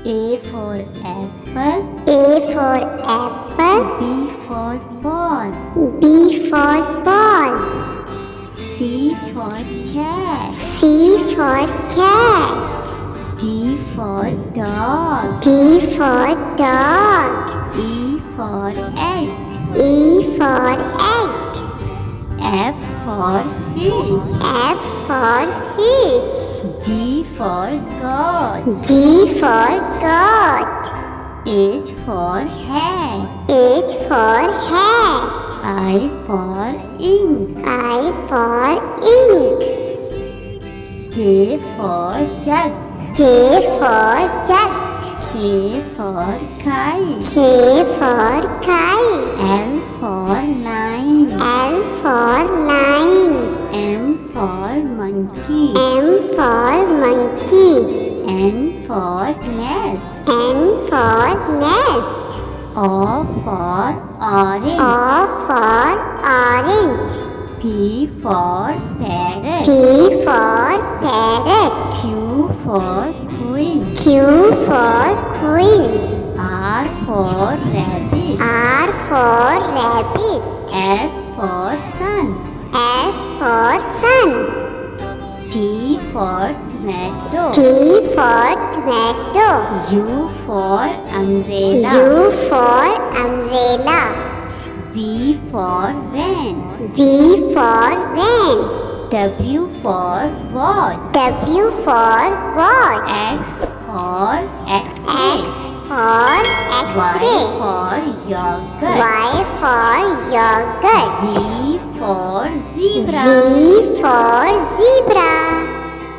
A for apple. A for apple. B for ball. B for ball. C for cat. C for cat. D for dog. D for dog. E for egg. E for egg. F for fish. F for fish. G for goat. G for goat. H for hat. H for hat. I for ink. I for ink. J for jug. J for jug. K for kite. K for kite. L for line. L for line. M for monkey. M for monkey. N for nest. N for nest. O for orange. O for orange. P for parrot. P for parrot. Q for queen. Q for queen. R for rabbit. R for rabbit. S for sun. S for sun. T for tomato. T for tomato. U for umbrella. U for umbrella. V for van. V for van. W for watch. W for watch. X for X X-ray. for Y X-ray. for yogurt. Y for yogurt. Z for zebra. Z for zebra.